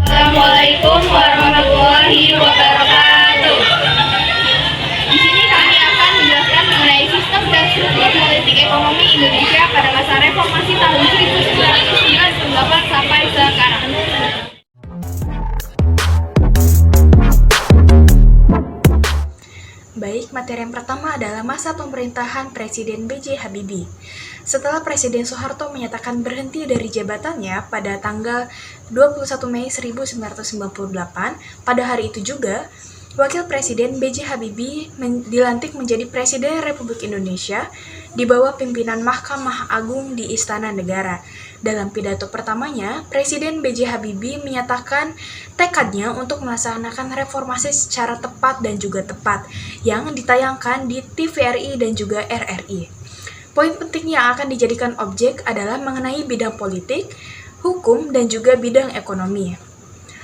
Assalamualaikum warahmatullahi wabarakatuh. Di sini kami akan menjelaskan mengenai sistem dan struktur politik ekonomi Indonesia pada masa reformasi tahun 1998 sampai sekarang. Baik, materi yang pertama adalah masa pemerintahan Presiden B.J. Habibie. Setelah Presiden Soeharto menyatakan berhenti dari jabatannya pada tanggal 21 Mei 1998, pada hari itu juga, Wakil Presiden B.J. Habibie dilantik menjadi Presiden Republik Indonesia di bawah pimpinan Mahkamah Agung di Istana Negara. Dalam pidato pertamanya, Presiden B.J. Habibie menyatakan tekadnya untuk melaksanakan reformasi secara tepat dan juga tepat yang ditayangkan di TVRI dan juga RRI. Poin penting yang akan dijadikan objek adalah mengenai bidang politik, hukum, dan juga bidang ekonomi.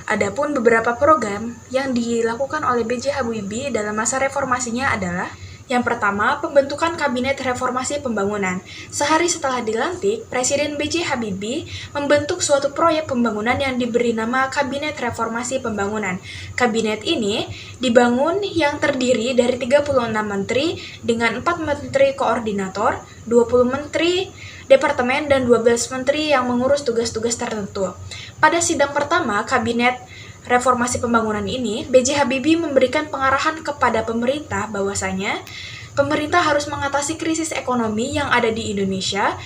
Adapun beberapa program yang dilakukan oleh B.J. Habibie dalam masa reformasinya adalah yang pertama, pembentukan Kabinet Reformasi Pembangunan. Sehari setelah dilantik, Presiden B.J. Habibie membentuk suatu proyek pembangunan yang diberi nama Kabinet Reformasi Pembangunan. Kabinet ini dibangun yang terdiri dari 36 menteri dengan 4 menteri koordinator, 20 menteri departemen, dan 12 menteri yang mengurus tugas-tugas tertentu. Pada sidang pertama Kabinet Reformasi Pembangunan ini, B.J. Habibie memberikan pengarahan kepada pemerintah bahwasanya pemerintah harus mengatasi krisis ekonomi yang ada di Indonesia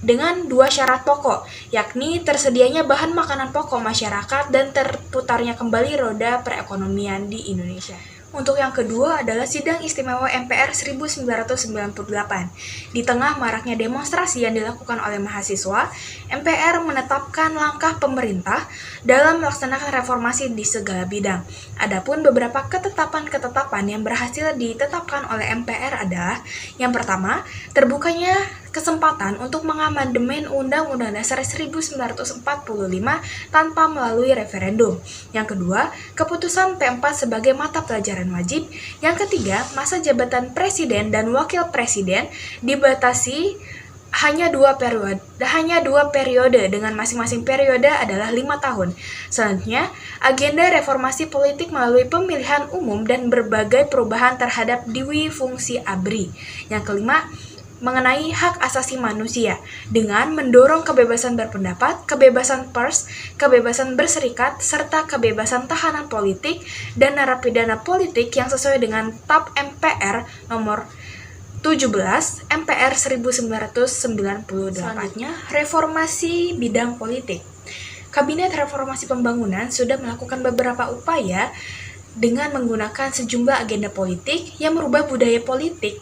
dengan dua syarat pokok, yakni tersedianya bahan makanan pokok masyarakat dan terputarnya kembali roda perekonomian di Indonesia. Untuk yang kedua adalah Sidang Istimewa MPR 1998. Di tengah maraknya demonstrasi yang dilakukan oleh mahasiswa, MPR menetapkan langkah pemerintah dalam melaksanakan reformasi di segala bidang. Adapun beberapa ketetapan-ketetapan yang berhasil ditetapkan oleh MPR adalah yang pertama, terbukanya kesempatan untuk mengamandemen Undang-Undang Dasar 1945 tanpa melalui referendum. Yang kedua, keputusan P4 sebagai mata pelajaran wajib. Yang ketiga, masa jabatan presiden dan wakil presiden dibatasi hanya dua periode dengan masing-masing periode adalah 5 tahun. Selanjutnya, agenda reformasi politik melalui pemilihan umum dan berbagai perubahan terhadap dwi fungsi ABRI. Yang kelima, mengenai hak asasi manusia dengan mendorong kebebasan berpendapat, kebebasan pers, kebebasan berserikat, serta kebebasan tahanan politik dan narapidana politik yang sesuai dengan TAP MPR nomor 17 MPR 1998. Selanjutnya, reformasi bidang politik. Kabinet Reformasi Pembangunan sudah melakukan beberapa upaya dengan menggunakan sejumlah agenda politik yang merubah budaya politik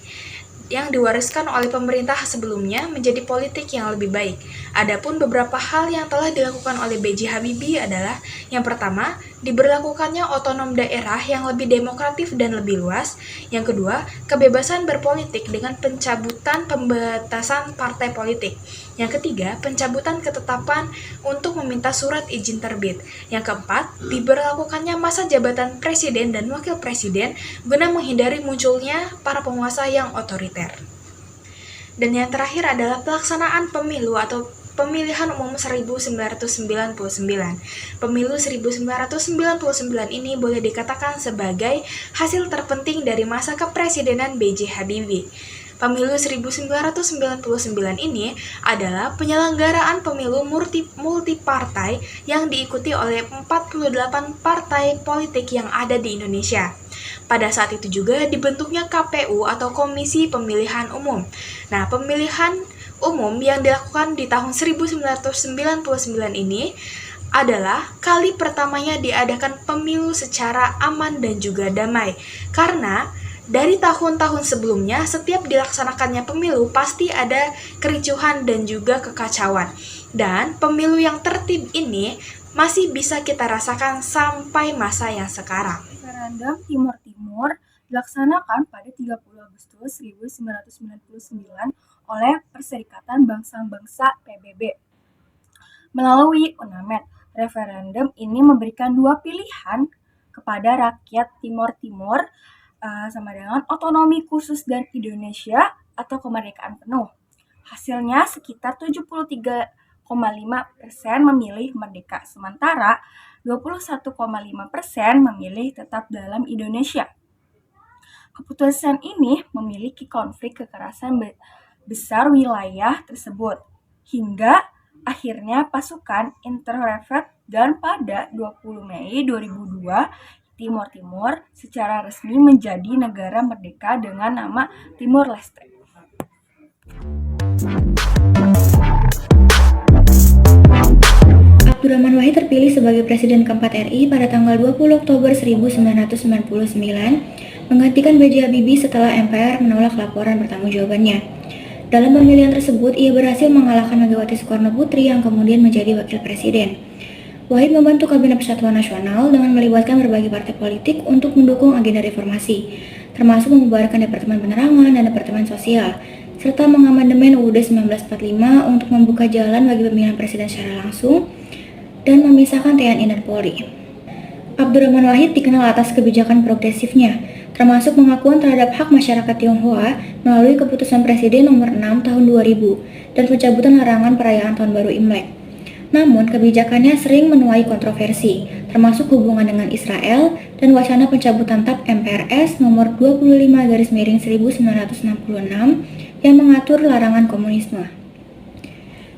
yang diwariskan oleh pemerintah sebelumnya menjadi politik yang lebih baik. Adapun beberapa hal yang telah dilakukan oleh B.J. Habibie adalah yang pertama, diberlakukannya otonom daerah yang lebih demokratif dan lebih luas. Yang kedua, kebebasan berpolitik dengan pencabutan pembatasan partai politik. Yang ketiga, pencabutan ketetapan untuk meminta surat izin terbit. Yang keempat, diberlakukannya masa jabatan presiden dan wakil presiden guna menghindari munculnya para penguasa yang otoriter. Dan yang terakhir adalah pelaksanaan pemilu atau Pemilihan Umum 1999. Pemilu 1999 ini boleh dikatakan sebagai hasil terpenting dari masa kepresidenan B.J. Habibie. Pemilu 1999 ini adalah penyelenggaraan pemilu multipartai yang diikuti oleh 48 partai politik yang ada di Indonesia. Pada saat itu juga dibentuknya KPU atau Komisi Pemilihan Umum. Nah, pemilihan umum yang dilakukan di tahun 1999 ini adalah kali pertamanya diadakan pemilu secara aman dan juga damai. Karena dari tahun-tahun sebelumnya, setiap dilaksanakannya pemilu pasti ada kericuhan dan juga kekacauan. Dan pemilu yang tertib ini masih bisa kita rasakan sampai masa yang sekarang. Referendum Timur Timur dilaksanakan pada 30 Agustus 1999 oleh Perserikatan Bangsa-Bangsa PBB. Melalui UNAMED, referendum ini memberikan dua pilihan kepada rakyat Timor Timur sama dengan otonomi khusus dan Indonesia atau kemerdekaan penuh. Hasilnya sekitar 73,5% memilih merdeka, sementara 21,5% memilih tetap dalam Indonesia. Keputusan ini memiliki konflik kekerasan besar wilayah tersebut, hingga akhirnya pasukan Interrevet dan pada 20 Mei 2002 Timor Timur secara resmi menjadi negara merdeka dengan nama Timor Leste. Abdurrahman Wahid terpilih sebagai Presiden keempat RI pada tanggal 20 Oktober 1999, menggantikan B.J. Habibie setelah MPR menolak laporan pertanggungjawabannya. Dalam pemilihan tersebut, ia berhasil mengalahkan Megawati Soekarno Putri yang kemudian menjadi Wakil Presiden. Wahid membantu Kabinet Persatuan Nasional dengan melibatkan berbagai partai politik untuk mendukung agenda reformasi, termasuk membubarkan Departemen Penerangan dan Departemen Sosial, serta mengamandemen UUD 1945 untuk membuka jalan bagi pemilihan presiden secara langsung dan memisahkan TNI dan Polri. Abdurrahman Wahid dikenal atas kebijakan progresifnya, termasuk pengakuan terhadap hak masyarakat Tionghoa melalui Keputusan Presiden Nomor 6 Tahun 2000 dan pencabutan larangan perayaan Tahun Baru Imlek. Namun, kebijakannya sering menuai kontroversi, termasuk hubungan dengan Israel dan wacana pencabutan TAP MPRS Nomor 25/1966 yang mengatur larangan komunisme.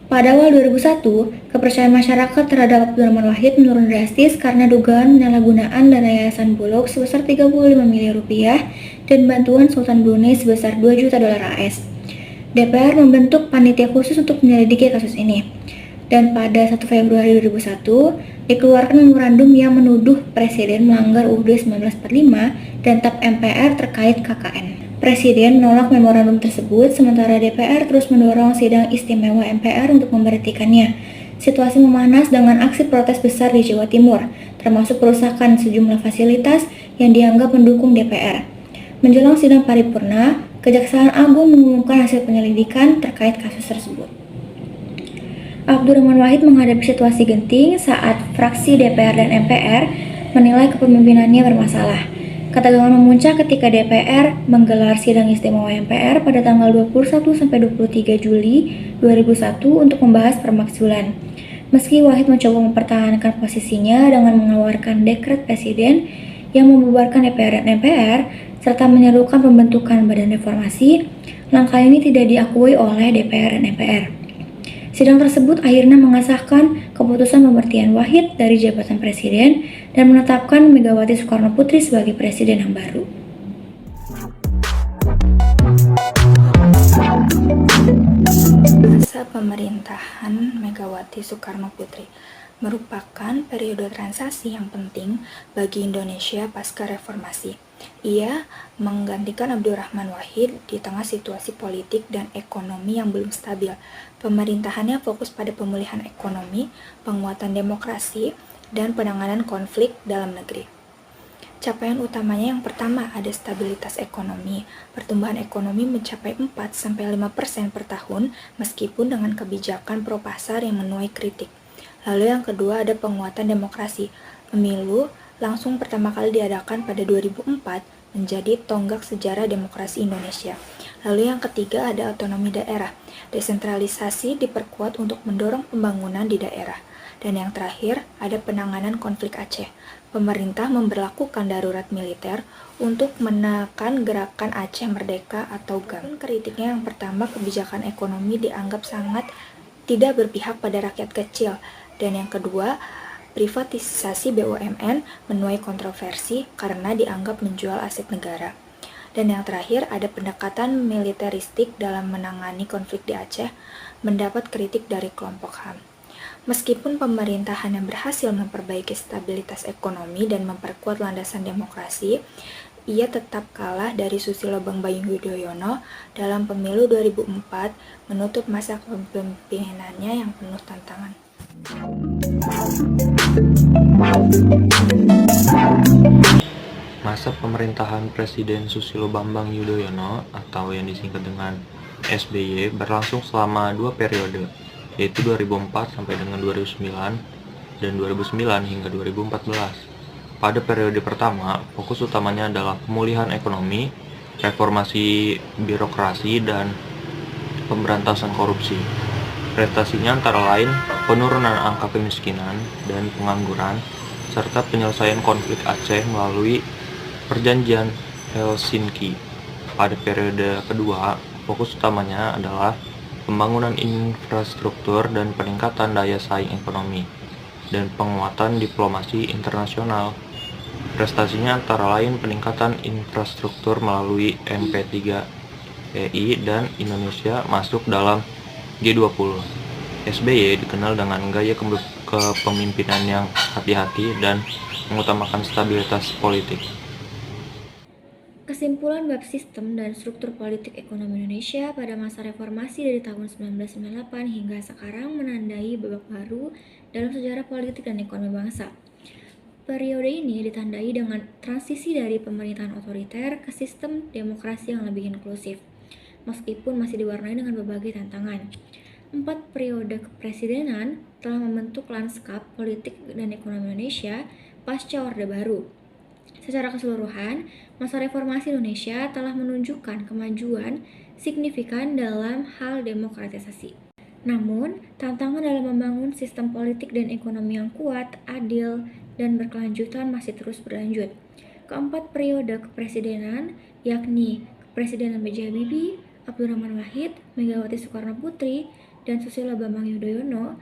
Pada awal 2001, kepercayaan masyarakat terhadap Abdurrahman Wahid menurun drastis karena dugaan penyalahgunaan dana Yayasan Bulog sebesar 35 miliar rupiah dan bantuan Sultan Brunei sebesar 2 juta dolar AS. DPR membentuk panitia khusus untuk menyelidiki kasus ini. Dan pada 1 Februari 2001, dikeluarkan memorandum yang menuduh Presiden melanggar UUD 1945 dan TAP MPR terkait KKN. Presiden menolak memorandum tersebut, sementara DPR terus mendorong sidang istimewa MPR untuk memberhentikannya. Situasi memanas dengan aksi protes besar di Jawa Timur, termasuk perusakan sejumlah fasilitas yang dianggap mendukung DPR. Menjelang sidang paripurna, Kejaksaan Agung mengumumkan hasil penyelidikan terkait kasus tersebut. Abdurrahman Wahid menghadapi situasi genting saat fraksi DPR dan MPR menilai kepemimpinannya bermasalah. Ketegangan memuncak ketika DPR menggelar sidang istimewa MPR pada tanggal 21-23 Juli 2001 untuk membahas permaksulan. Meski Wahid mencoba mempertahankan posisinya dengan mengeluarkan dekret presiden yang membubarkan DPR dan MPR serta menyerukan pembentukan badan reformasi, langkah ini tidak diakui oleh DPR dan MPR. Sidang tersebut akhirnya mengesahkan keputusan pemberhentian Wahid dari jabatan presiden dan menetapkan Megawati Soekarno Putri sebagai presiden yang baru. Masa pemerintahan Megawati Soekarno Putri merupakan periode transaksi yang penting bagi Indonesia pasca reformasi. Ia menggantikan Abdurrahman Wahid di tengah situasi politik dan ekonomi yang belum stabil. Pemerintahannya fokus pada pemulihan ekonomi, penguatan demokrasi, dan penanganan konflik dalam negeri. Capaian utamanya yang pertama ada stabilitas ekonomi. Pertumbuhan ekonomi mencapai 4-5% per tahun meskipun dengan kebijakan pro pasar yang menuai kritik. Lalu yang kedua ada penguatan demokrasi. Pemilu langsung pertama kali diadakan pada 2004 menjadi tonggak sejarah demokrasi Indonesia. Lalu yang ketiga ada otonomi daerah. Desentralisasi diperkuat untuk mendorong pembangunan di daerah. Dan yang terakhir ada penanganan konflik Aceh. Pemerintah memberlakukan darurat militer untuk menekan gerakan Aceh Merdeka atau GAM. Kritiknya yang pertama, kebijakan ekonomi dianggap sangat tidak berpihak pada rakyat kecil. Dan yang kedua, privatisasi BUMN menuai kontroversi karena dianggap menjual aset negara. Dan yang terakhir, ada pendekatan militeristik dalam menangani konflik di Aceh, mendapat kritik dari kelompok HAM. Meskipun pemerintahan yang berhasil memperbaiki stabilitas ekonomi dan memperkuat landasan demokrasi, ia tetap kalah dari Susilo Bambang Yudhoyono dalam pemilu 2004, menutup masa kepemimpinannya yang penuh tantangan. Masa pemerintahan Presiden Susilo Bambang Yudhoyono atau yang disingkat dengan SBY berlangsung selama 2 periode, yaitu 2004 sampai dengan 2009 dan 2009 hingga 2014. Pada periode pertama, fokus utamanya adalah pemulihan ekonomi, reformasi birokrasi, dan pemberantasan korupsi. Prestasinya antara lain penurunan angka kemiskinan dan pengangguran, serta penyelesaian konflik Aceh melalui Perjanjian Helsinki. Pada periode kedua, fokus utamanya adalah pembangunan infrastruktur dan peningkatan daya saing ekonomi, dan penguatan diplomasi internasional. Prestasinya antara lain peningkatan infrastruktur melalui MP3EI dan Indonesia masuk dalam G20. SBY dikenal dengan gaya kepemimpinan yang hati-hati dan mengutamakan stabilitas politik. Kesimpulan bab sistem dan struktur politik ekonomi Indonesia pada masa reformasi dari tahun 1998 hingga sekarang menandai babak baru dalam sejarah politik dan ekonomi bangsa. Periode ini ditandai dengan transisi dari pemerintahan otoriter ke sistem demokrasi yang lebih inklusif, meskipun masih diwarnai dengan berbagai tantangan. 4 periode kepresidenan telah membentuk lanskap politik dan ekonomi Indonesia pasca Orde Baru. Secara keseluruhan, masa reformasi Indonesia telah menunjukkan kemajuan signifikan dalam hal demokratisasi. Namun, tantangan dalam membangun sistem politik dan ekonomi yang kuat, adil, dan berkelanjutan masih terus berlanjut. Keempat periode kepresidenan, yakni Kepresidenan B.J. Habibie, Abdurrahman Wahid, Megawati Soekarno Putri, dan Susilo Bambang Yudhoyono,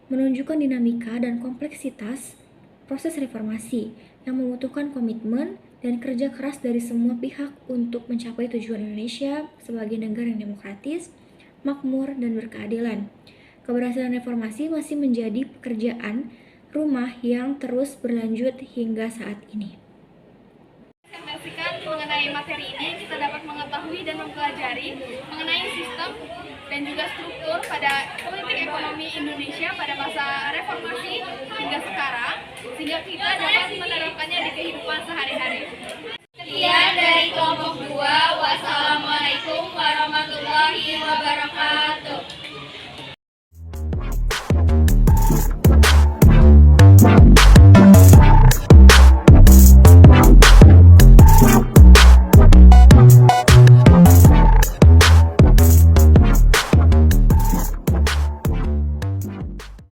menunjukkan dinamika dan kompleksitas proses reformasi yang membutuhkan komitmen dan kerja keras dari semua pihak untuk mencapai tujuan Indonesia sebagai negara yang demokratis, makmur, dan berkeadilan. Keberhasilan reformasi masih menjadi pekerjaan rumah yang terus berlanjut hingga saat ini. Mengenai materi ini, kita dapat mengetahui dan mempelajari mengenai sistem dan juga struktur pada politik ekonomi Indonesia pada masa reformasi hingga sekarang, sehingga kita dapat menerapkannya di kehidupan sehari-hari.